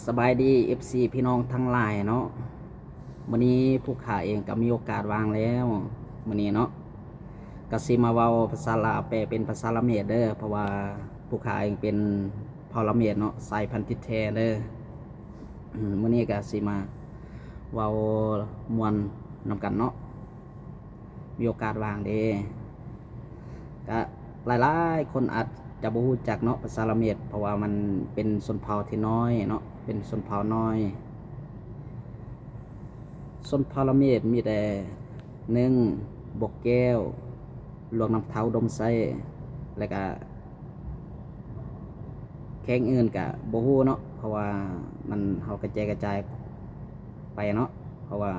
สบายดี FC พี่น้องทั้งหลายเนาะวันนี้ผู้ขาเองก็มีโอกาสวางแล้ววันนี้เนาะก็สิมาเว้าภาษาลาวแปลเป็นภาษาละเมียดเด้อเพราะว่าผู้ขาเองเป็นพอละเมียดเนาะสายพันธุ์ติดแท้เด้อวันนี้ก็สิมาเว้ามวนนำกันเนาะมีโอกาสวางเด้ก็หลายๆคนอาจจะบ่รู้จักเนาะภาษาละเมียดเพราะว่ามันเป็นชนเผ่าที่น้อยเนาะเป็นชนเผ่าน้อยชนเผ่าละเมียดมีแต่บกแก้วหลวงน้ำเท้าดมไส้แล้วก็แข้งอื่นก็บ่ฮู้เนาะเพราะว่ามันเฮากระจายไปเนาะเพราะว่า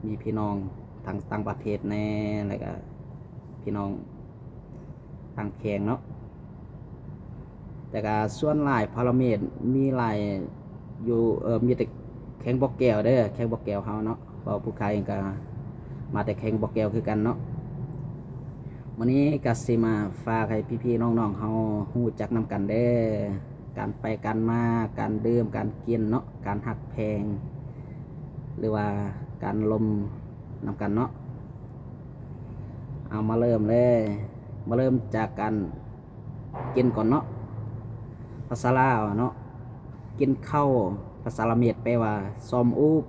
มีพี่น้องทางต่างประเทศแน่แล้วก็พี่น้องทางแขงเนาะแต่ก็ส่วนหลายพาราเมดมีหลายอยู่มีแต่แข้งบกแก้วเด้อแข้งบกแก้วเฮาเนาะเพราะผู้ขายเองก็มาแต่แข้งบกแก้วคือกันเนาะวันนี้ก็สิมาฝากให้พี่ๆน้องๆเฮาฮู้จักนำกันเด้อการไปการมาการดื่มการกินเนาะการหักแพงหรือว่าการลมนำกันเนาะเอามาเริ่มเลยมาเริ่มจากการกินก่อนเนาะภาษาลาวเนาะกินข้าวภาษาละเมียดแปลว่าซอมอูบ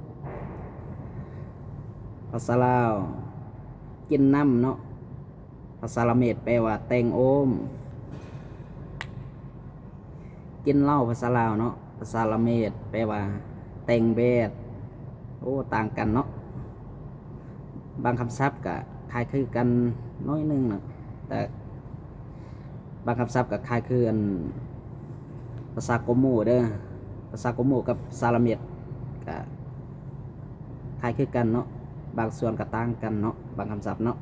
ภาษาลาวกินน้ำเนาะภาษาละเมียดแปลว่าแตงโอมกินเหล้าภาษาลาวเนาะภาษาละเมียดแปลว่าแตงเบดโอ้ต่างกันเนาะบางคำศัพท์ก็คล้ายคือกันน้อยนึงนะแต่บางคำศัพท์ก็คล้ายคือภาษาโกโมเด้อภาษาโกโมกับภาษาละเมียดก็คล้ายคือกันเนาะบางส่วนก็ต่างกันเนาะบางคำศัพท์เนาะ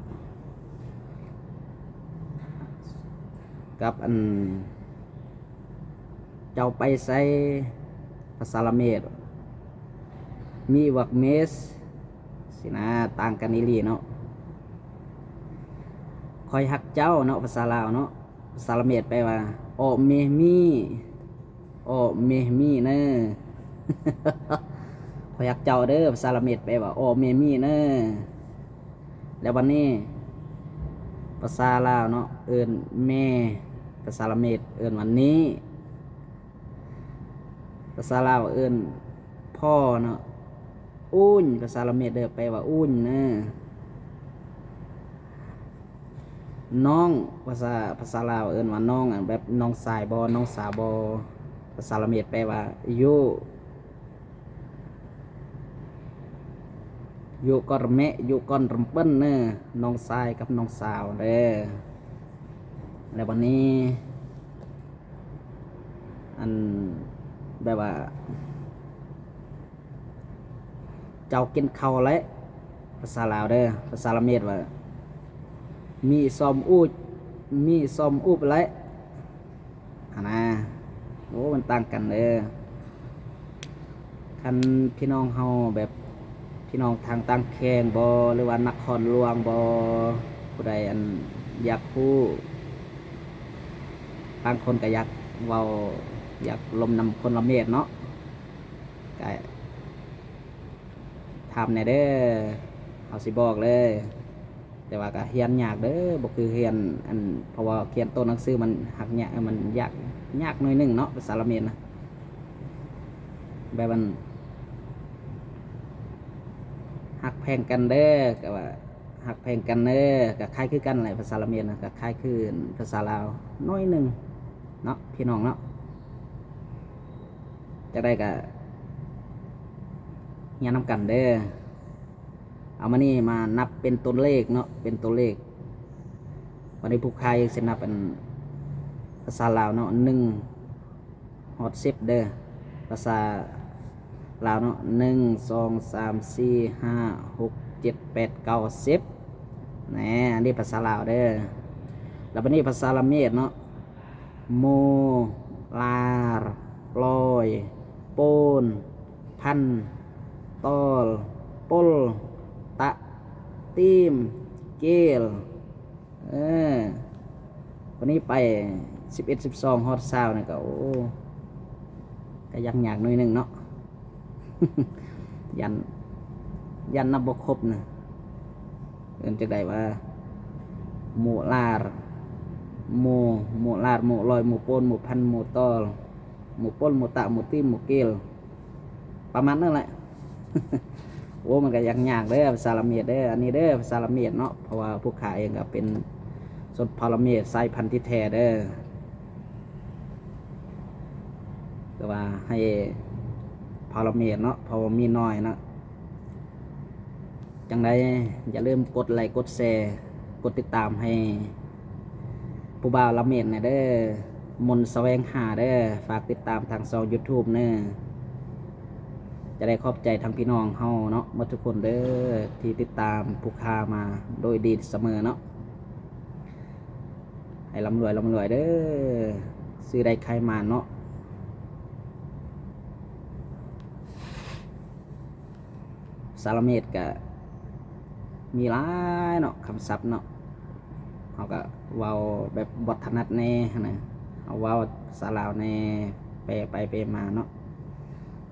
กับเจ้าไปใส่ภาษาละเมียดมีวักเมสสินะต่างกันนี่ลีเนาะคอยหักเจ้าเนาะภาษาลาวเนาะภาษาละเมียดแปลว่าโอเมมีโอเมมีเนอคอยหักเจ้าเด้อภาษาละเมียดแปลว่าโอเมมีเนอแล้ววันนี้ภาษาลาวเนาะเอิ้นแม่ภาษาละเมียดเอิ้นวันนี้ภาษาลาวเอิ้นพ่อเนาะอุ้นภาษาละเมียดเด้อแปลว่าอุ้นเนอน้องภาษาลาวเอิ้นว่าน้องแบบน้องสายบอน้องสาวบอภาษาละเมียดแปลว่าอยู่ก้อนแม่อยู่ก้อนรำเปิ้นเนอน้องสายกับน้องสาวเด้อแล้ววันนี้แบบว่าเจ้ากินข้าวแล้วภาษาลาวเด้อภาษาละเมียดว่ามีซอมอูบแล้วนะโอ้มันต่างกันเลยคันพี่น้องเฮาแบบพี่น้องทางต่างแขงบอหรือว่านครหลวงบอผู้ใดอยากพูดบางคนก็อยากเว้าอยากลมนำคนละเมียดเนาะก็ทำในเด้อเอาสิบอกเลยแต่ว่าก็เฮียนยากเด้อบ่คือเฮียนเพราะว่าเขียนตัวหนังสือมันหักยากมันยากหน่อยนึงเนาะภาษาละเมียดนะแบบมันหักแพงกันเด้อก็ว่าหักแพงกันเด้อก็คล้ายคือกันแหละภาษาละเมียดนะก็คล้ายคือภาษาลาวน้อยนึงเนาะพี่น้องเนาะจะได้ก็เฮียนนำกันเด้อเอามานี่มานับเป็นตัวเลขเนาะเป็นตัวเลขวันนี้ผู้ใครจะนับเป็นภาษาลาวเนาะ1 ฮอด 10เด้อภาษาลาวเนาะ1 2 3 4 5 6 7 8 9 10นี่อันนี้ภาษาลาวเด้อแล้ววันนี้ภาษาละเมียดเนาะโมลาร์ลอยโปนพันตอลปลตะตีมเกลวันนี้ไป11 12 ฮอด 20นี่ก็โอ้ก็ยังยากหน่อยนึงเนาะ ยันนับบ่ครบนะเอิ้นจังไดว่าหมู่ลาดหมู่ลาดหมู่ลอยหมู่โปนหมู่พันหมู่ตอลหมู่ป้นหมู่ตะหมู่ติ้มหมู่เกลประมาณนั้นแหละ โอ้มันก็ยังยากเด้อภาษาละเมียดเด้ออันนี้เด้อภาษาละเมียดเนาะเพราะว่าพวกข้าเองก็เป็นชนเผ่าละเมียดสายพันธุ์ที่แท้เด้อแต่ว่าให้เผ่าละเมียดเนาะเพราะว่ามีน้อยนะจังไดอย่าลืมกดไลค์กดแชร์กดติดตามให้ผู้บ่าวละเมียดนะเด้อมนต์แสวงหาเด้อฝากติดตามทางช่อง YouTube เด้อจะได้ขอบใจทั้งพี่น้องเฮาเนาะหมดทุกคนเด้อที่ติดตามผู้ค้ามาโดยดีเสมอเนาะให้ร่ำรวยเด้อซื้อได้ใครมาเนาะสารเมตก็มีหลายเนาะคำศัพท์เนาะเขาก็เว้าแบบบทถนัดแน่นะเอาเว้าภาษาลาวแน่แปลไปแปลมาเนาะ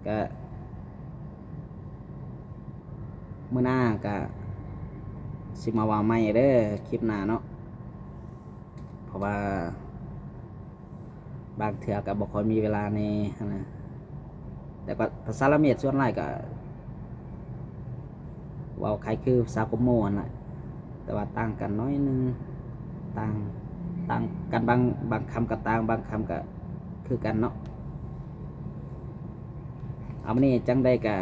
ก็มื้อหน้าก็สิมาว่าใหม่เด้อคลิปหน้าเนาะเพราะว่าบางเถื่อก็บ่ค่อยมีเวลาในนะแต่ก็ภาษาละเมียดส่วนหลายก็เว้าคล้ายคือภาษากมโมนแหละแต่ว่าต่างกันน้อยนึงต่างกันบางคำก็ต่างบางคำก็คือกันเนาะเอามานี่จังได้ก็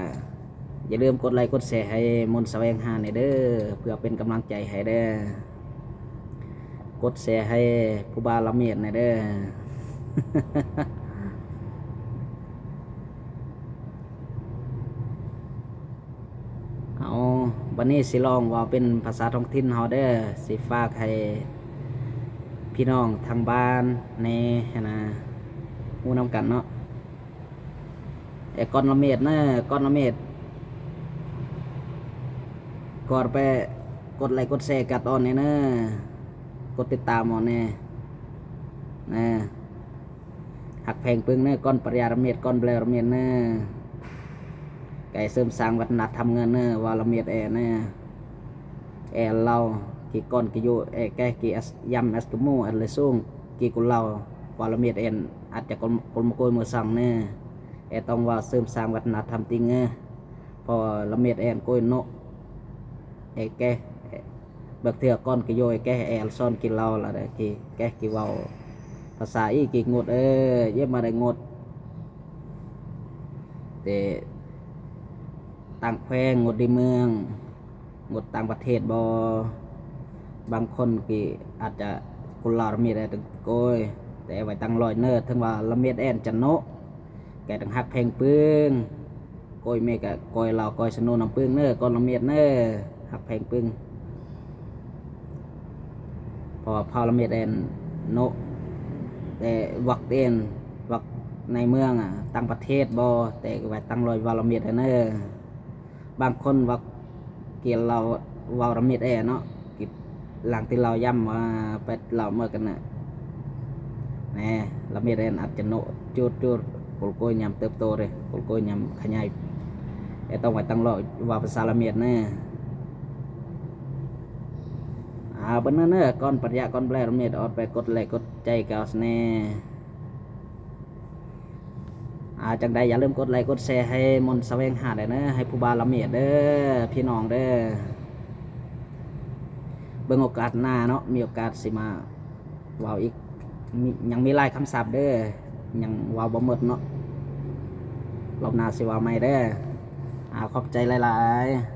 อย่าลืมกดไลค์กดแชร์ให้มนต์แสวงหาในเด้อเพื่อเป็นกำลังใจให้เด้อกดแชร์ให้ผู้บ่าวละเมียดในเด้อ เอาวันนี้สิลองว่าเป็นภาษาท้องถิ่นเฮาเด้อสิฝากให้พี่น้องทางบ้านในนะฮู้นำกันเนาะไอ้ก้อนละเมียดเนาะก้อนละเมียดกดไปกดไลค์กดแชร์กัดออนเนี่ยนะกดติดตามออนเนี่ยนะหักแพงปึ้งเนี่ยก้อนปริยาระเมียดก้อนเบลระเมียดเนี่ยไก่เสริมสร้างวัฒนธรรมเงินเนี่ยว่าระเมียดเนี่ยเรากี่ก้อนกี่ยูแกกี่ยำเอสกิโมอันเลยส่งกี่กุเราว่าระเมียดอาจจะคนมาโกยมือสั่งเนี่ยต้องว่าเสริมสร้างวัฒนธรรมจริงเนี่ยพอระเมียดโกยโนแกบักเถื่อก้อนกี่โยแกซ่อนกี่เราละเด้กี่แกกี่เว้าภาษาอีกี่งดเย็บมาได้งดแต่ต่างแควงงดในเมืองงดต่างประเทศบางคนกี่อาจจะคนลาวมีได้ถึงโกยแต่ไว้ตั้งลอยเนิร์ถึงว่าละเมียดจันโนแกตั้งหักแพงปึ้งโกยเมกะโกยเราโกยสนุนน้ำปึ้งก้อนละเมียดหักแพงปึ้งพอพาละเมียดโนแต่วักวักในเมืองต่างประเทศแต่ไว้ตั้งลอยวาละเมียดบางคนวักเกี่ยวเราวาละเมียดเนาะหลังที่เราย่ำมาไปเราเมื่อกันน่ะนี่ละเมียดอาจจะโนจูดโกลโกยยำเติบโตเลยโกลโกยยำขยายต้องไว้ตั้งลอยวาภาษาละเมียดบนนั้นก้อนปริยาก้อนแปลละเมียดอดไปกดไลค์กดใจกาวแน่จังใดอย่าลืมกดไลค์กดแชร์ให้มนต์แสวงหาได้นะให้ผู้บ่าวละเมียดเด้อพี่น้องเด้อเบิ่งโอกาสหน้าเนาะมีโอกาสสิมาว้าวอีกยังมีหลายคำศัพท์เด้อยังว้าวบ่หมดเนาะรอบหน้าสิว้าวใหม่เด้อขอบใจหลายๆ